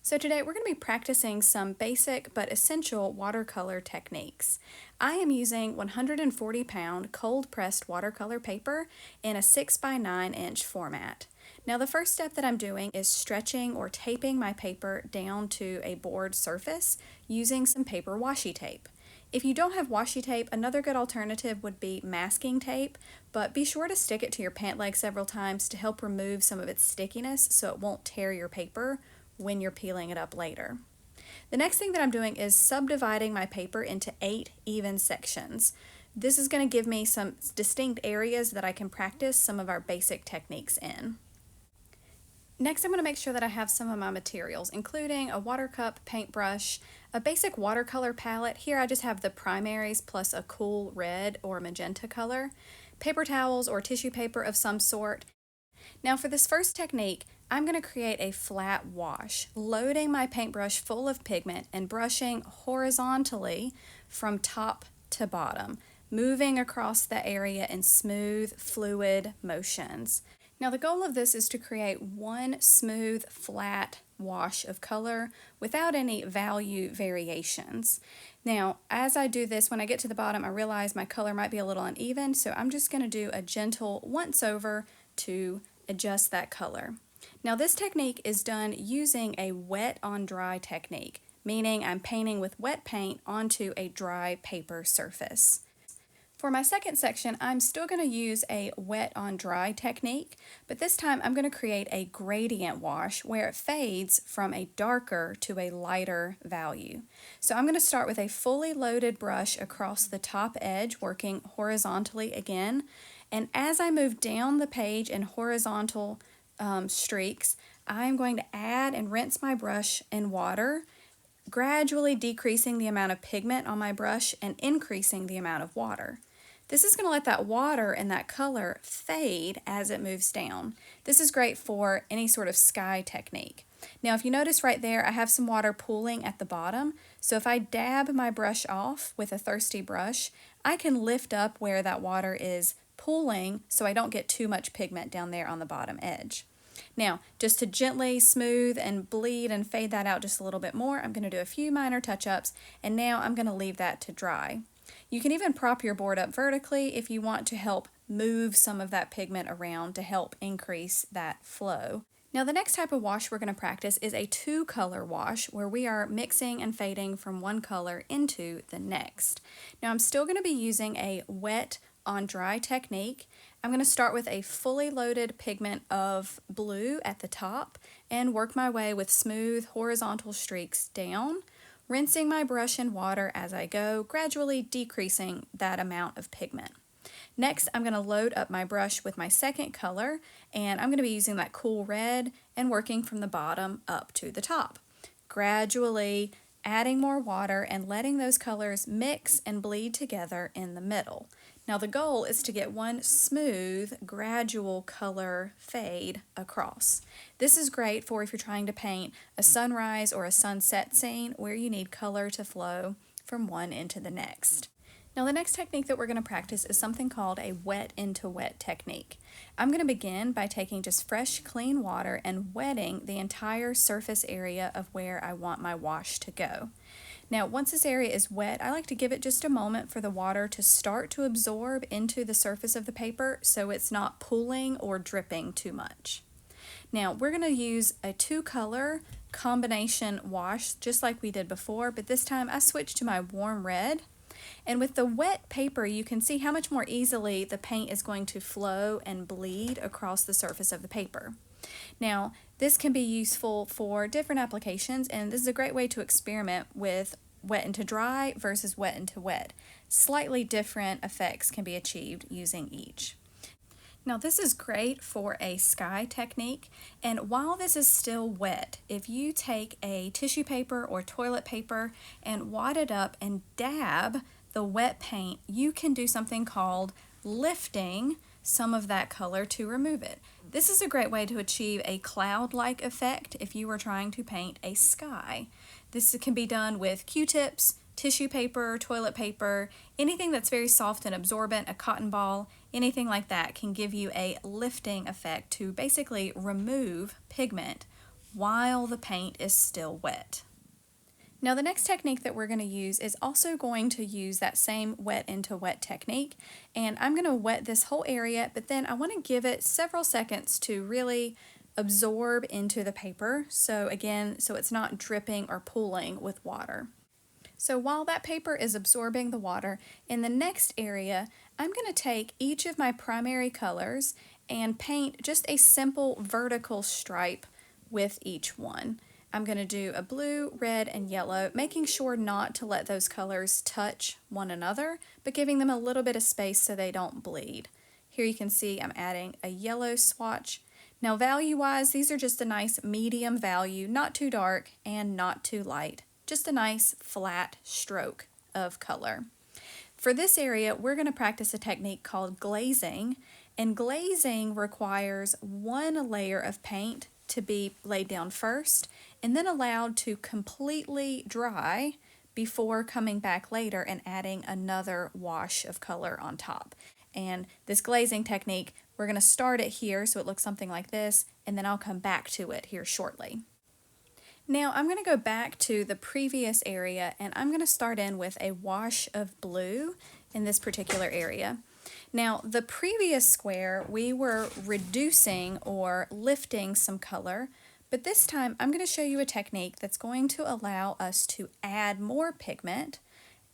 So today we're going to be practicing some basic but essential watercolor techniques. I am using 140-pound cold-pressed watercolor paper in a 6 by 9 inch format. Now the first step that I'm doing is stretching or taping my paper down to a board surface using some paper washi tape. If you don't have washi tape, another good alternative would be masking tape, but be sure to stick it to your pant leg several times to help remove some of its stickiness so it won't tear your paper when you're peeling it up later. The next thing that I'm doing is subdividing my paper into 8 even sections. This is going to give me some distinct areas that I can practice some of our basic techniques in. Next, I'm going to make sure that I have some of my materials, including a water cup, paintbrush, a basic watercolor palette. Here I just have the primaries plus a cool red or magenta color, paper towels or tissue paper of some sort. Now for this first technique, I'm going to create a flat wash, loading my paintbrush full of pigment and brushing horizontally from top to bottom, moving across the area in smooth, fluid motions. Now the goal of this is to create one smooth, flat wash of color without any value variations. Now, as I do this, when I get to the bottom, I realize my color might be a little uneven, so I'm just going to do a gentle once over to adjust that color. Now this technique is done using a wet on dry technique, meaning I'm painting with wet paint onto a dry paper surface. For my second section, I'm still going to use a wet on dry technique, but this time I'm going to create a gradient wash where it fades from a darker to a lighter value. So I'm going to start with a fully loaded brush across the top edge, working horizontally again, and as I move down the page in horizontal streaks, I'm going to add and rinse my brush in water, gradually decreasing the amount of pigment on my brush and increasing the amount of water. This is going to let that water and that color fade as it moves down. This is great for any sort of sky technique. Now if you notice right there, I have some water pooling at the bottom, so if I dab my brush off with a thirsty brush, I can lift up where that water is pooling so I don't get too much pigment down there on the bottom edge. Now, just to gently smooth and bleed and fade that out just a little bit more, I'm going to do a few minor touch-ups, and now I'm going to leave that to dry. You can even prop your board up vertically if you want to help move some of that pigment around to help increase that flow. Now the next type of wash we're going to practice is a two-color wash where we are mixing and fading from one color into the next. Now I'm still going to be using a wet on dry technique. I'm going to start with a fully loaded pigment of blue at the top and work my way with smooth horizontal streaks down, rinsing my brush in water as I go, gradually decreasing that amount of pigment. Next, I'm going to load up my brush with my second color, and I'm going to be using that cool red and working from the bottom up to the top, gradually adding more water and letting those colors mix and bleed together in the middle. Now the goal is to get one smooth, gradual color fade across. This is great for if you're trying to paint a sunrise or a sunset scene where you need color to flow from one into the next. Now the next technique that we're going to practice is something called a wet into wet technique. I'm going to begin by taking just fresh, clean water and wetting the entire surface area of where I want my wash to go. Now, once this area is wet, I like to give it just a moment for the water to start to absorb into the surface of the paper so it's not pooling or dripping too much. Now, we're going to use a two-color combination wash just like we did before, but this time I switched to my warm red. And with the wet paper, you can see how much more easily the paint is going to flow and bleed across the surface of the paper. Now, this can be useful for different applications, and this is a great way to experiment with wet into dry versus wet into wet. Slightly different effects can be achieved using each. Now this is great for a sky technique, and while this is still wet, if you take a tissue paper or toilet paper and wad it up and dab the wet paint, you can do something called lifting some of that color to remove it. This is a great way to achieve a cloud-like effect if you were trying to paint a sky. This can be done with Q-tips, tissue paper, toilet paper, anything that's very soft and absorbent, a cotton ball, anything like that can give you a lifting effect to basically remove pigment while the paint is still wet. Now the next technique that we're going to use is also going to use that same wet into wet technique, and I'm going to wet this whole area, but then I want to give it several seconds to really absorb into the paper, so it's not dripping or pooling with water. So while that paper is absorbing the water, in the next area I'm going to take each of my primary colors and paint just a simple vertical stripe with each one. I'm going to do a blue, red, and yellow, making sure not to let those colors touch one another, but giving them a little bit of space so they don't bleed. Here you can see I'm adding a yellow swatch. Now value-wise, these are just a nice medium value, not too dark and not too light. Just a nice flat stroke of color. For this area, we're going to practice a technique called glazing, and glazing requires one layer of paint to be laid down first and then allowed to completely dry before coming back later and adding another wash of color on top. And this glazing technique, we're going to start it here so it looks something like this, and then I'll come back to it here shortly. Now I'm going to go back to the previous area, and I'm going to start in with a wash of blue in this particular area. Now the previous square we were reducing or lifting some color, but this time I'm going to show you a technique that's going to allow us to add more pigment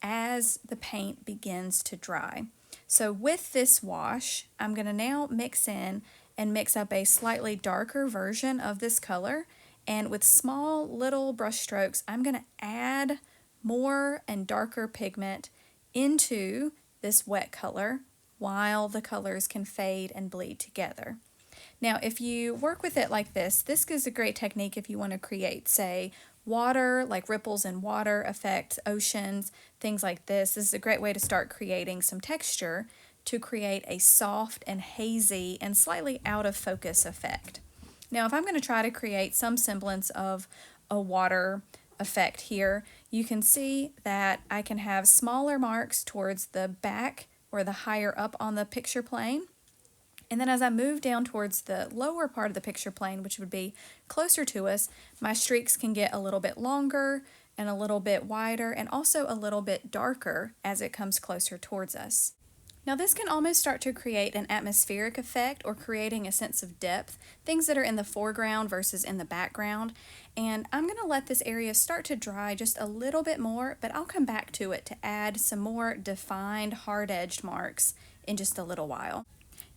as the paint begins to dry. So with this wash, I'm going to now mix in and mix up a slightly darker version of this color, and with small little brush strokes I'm going to add more and darker pigment into this wet color while the colors can fade and bleed together. Now if you work with it like this is a great technique if you want to create, say, water, like ripples in water effect, oceans, things like this. This is a great way to start creating some texture to create a soft and hazy and slightly out of focus effect. Now if I'm going to try to create some semblance of a water effect here, you can see that I can have smaller marks towards the back or the higher up on the picture plane. And then as I move down towards the lower part of the picture plane, which would be closer to us, my streaks can get a little bit longer and a little bit wider and also a little bit darker as it comes closer towards us. Now this can almost start to create an atmospheric effect or creating a sense of depth, things that are in the foreground versus in the background. And I'm going to let this area start to dry just a little bit more, but I'll come back to it to add some more defined hard-edged marks in just a little while.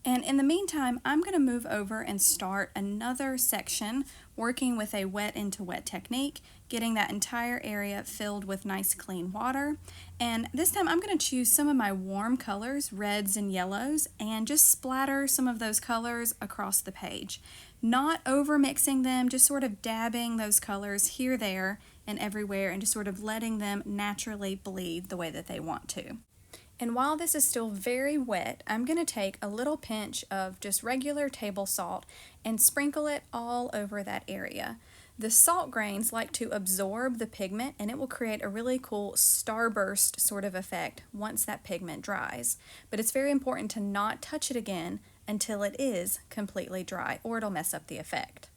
And in the meantime, I'm going to move over and start another section working with a wet into wet technique, getting that entire area filled with nice clean water. And this time I'm going to choose some of my warm colors, reds and yellows, and just splatter some of those colors across the page. Not over mixing them, just sort of dabbing those colors here, there, and everywhere, and just sort of letting them naturally bleed the way that they want to. And while this is still very wet, I'm going to take a little pinch of just regular table salt and sprinkle it all over that area. The salt grains like to absorb the pigment, and it will create a really cool starburst sort of effect once that pigment dries. But it's very important to not touch it again until it is completely dry, or it'll mess up the effect.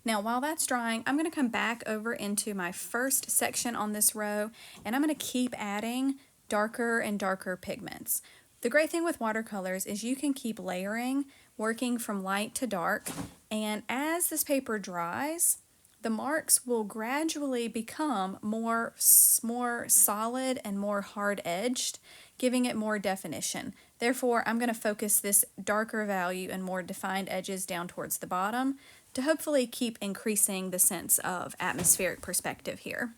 Now while that's drying, I'm going to come back over into my first section on this row, and I'm going to keep adding darker and darker pigments. The great thing with watercolors is you can keep layering, working from light to dark, and as this paper dries, the marks will gradually become more solid and more hard-edged, giving it more definition. Therefore, I'm going to focus this darker value and more defined edges down towards the bottom to hopefully keep increasing the sense of atmospheric perspective here.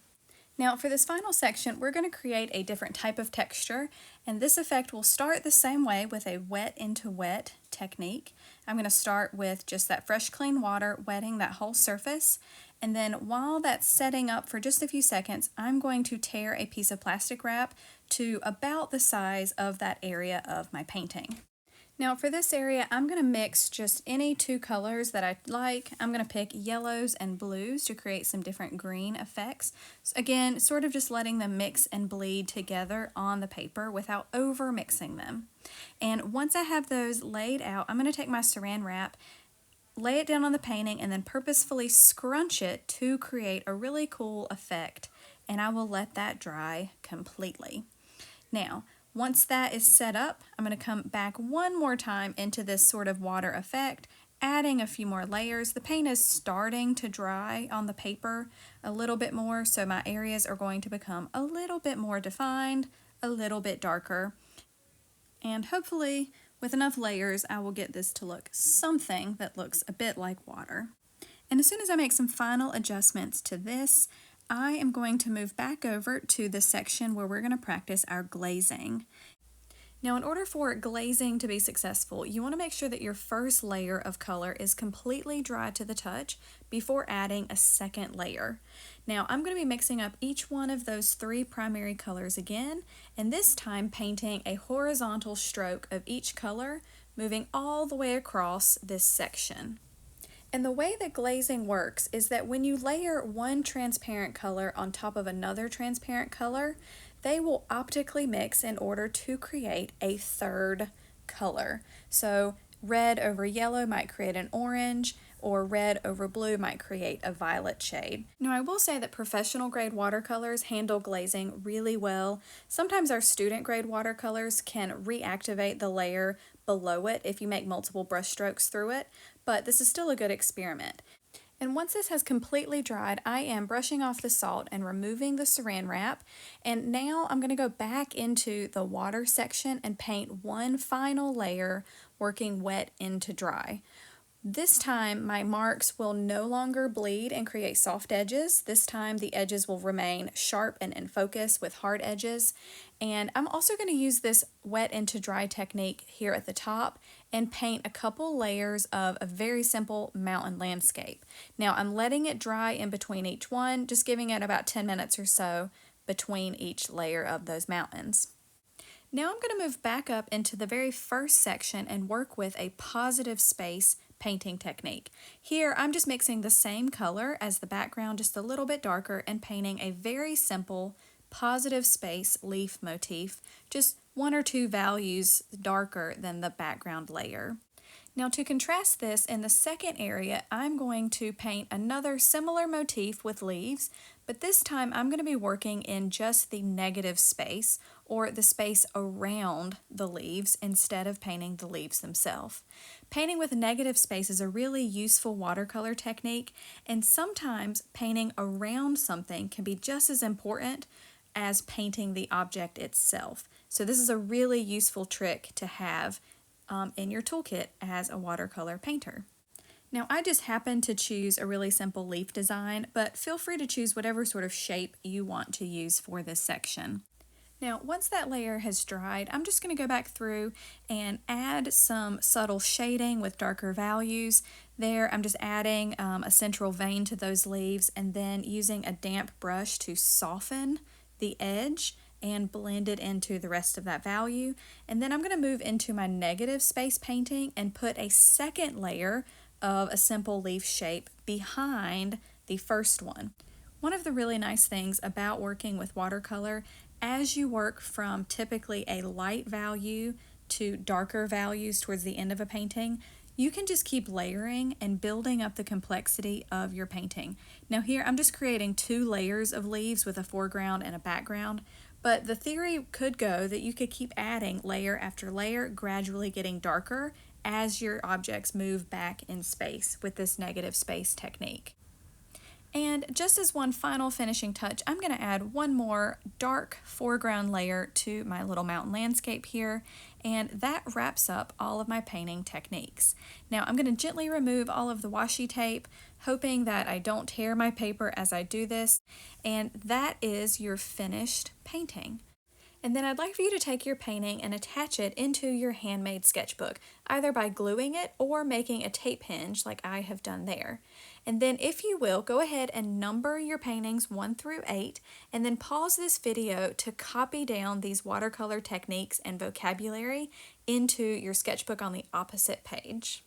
Now for this final section, we're going to create a different type of texture, and this effect will start the same way with a wet into wet technique. I'm going to start with just that fresh clean water, wetting that whole surface, and then while that's setting up for just a few seconds, I'm going to tear a piece of plastic wrap to about the size of that area of my painting. Now for this area, I'm going to mix just any two colors that I like. I'm going to pick yellows and blues to create some different green effects. So again, sort of just letting them mix and bleed together on the paper without over mixing them. And once I have those laid out, I'm going to take my saran wrap, lay it down on the painting and then purposefully scrunch it to create a really cool effect, and I will let that dry completely. Now, once that is set up, I'm going to come back one more time into this sort of water effect, adding a few more layers. The paint is starting to dry on the paper a little bit more, so my areas are going to become a little bit more defined, a little bit darker, and hopefully with enough layers I will get this to look something that looks a bit like water. And as soon as I make some final adjustments to this, I am going to move back over to the section where we're going to practice our glazing. Now, in order for glazing to be successful, you want to make sure that your first layer of color is completely dry to the touch before adding a second layer. Now, I'm going to be mixing up each one of those 3 primary colors again, and this time painting a horizontal stroke of each color, moving all the way across this section. And the way that glazing works is that when you layer one transparent color on top of another transparent color, they will optically mix in order to create a third color. So red over yellow might create an orange, or red over blue might create a violet shade. Now, I will say that professional grade watercolors handle glazing really well. Sometimes our student grade watercolors can reactivate the layer below it if you make multiple brush strokes through it, but this is still a good experiment. And once this has completely dried, I am brushing off the salt and removing the saran wrap. And now I'm going to go back into the water section and paint one final layer, working wet into dry. This time my marks will no longer bleed and create soft edges. This time the edges will remain sharp and in focus with hard edges. And I'm also going to use this wet into dry technique here at the top and paint a couple layers of a very simple mountain landscape. Now, I'm letting it dry in between each one, just giving it about 10 minutes or so between each layer of those mountains. Now I'm going to move back up into the very first section and work with a positive space painting technique. Here I'm just mixing the same color as the background, just a little bit darker, and painting a very simple positive space leaf motif, just 1 or 2 values darker than the background layer. Now, to contrast this, in the second area, I'm going to paint another similar motif with leaves, but this time I'm going to be working in just the negative space, or the space around the leaves, instead of painting the leaves themselves. Painting with negative space is a really useful watercolor technique, and sometimes painting around something can be just as important as painting the object itself. So this is a really useful trick to have in your toolkit as a watercolor painter. Now, I just happened to choose a really simple leaf design, but feel free to choose whatever sort of shape you want to use for this section. Now, once that layer has dried, I'm just going to go back through and add some subtle shading with darker values. There, I'm just adding a central vein to those leaves, and then using a damp brush to soften the edge and blend it into the rest of that value. And then I'm going to move into my negative space painting and put a second layer of a simple leaf shape behind the first one. One of the really nice things about working with watercolor, as you work from typically a light value to darker values towards the end of a painting, you can just keep layering and building up the complexity of your painting. Now here I'm just creating 2 layers of leaves with a foreground and a background, but the theory could go that you could keep adding layer after layer, gradually getting darker as your objects move back in space with this negative space technique. And just as one final finishing touch, I'm going to add one more dark foreground layer to my little mountain landscape here, and that wraps up all of my painting techniques. Now I'm going to gently remove all of the washi tape, hoping that I don't tear my paper as I do this, and that is your finished painting. And then I'd like for you to take your painting and attach it into your handmade sketchbook, either by gluing it or making a tape hinge like I have done there. And then if you will, go ahead and number your paintings 1 through 8, and then pause this video to copy down these watercolor techniques and vocabulary into your sketchbook on the opposite page.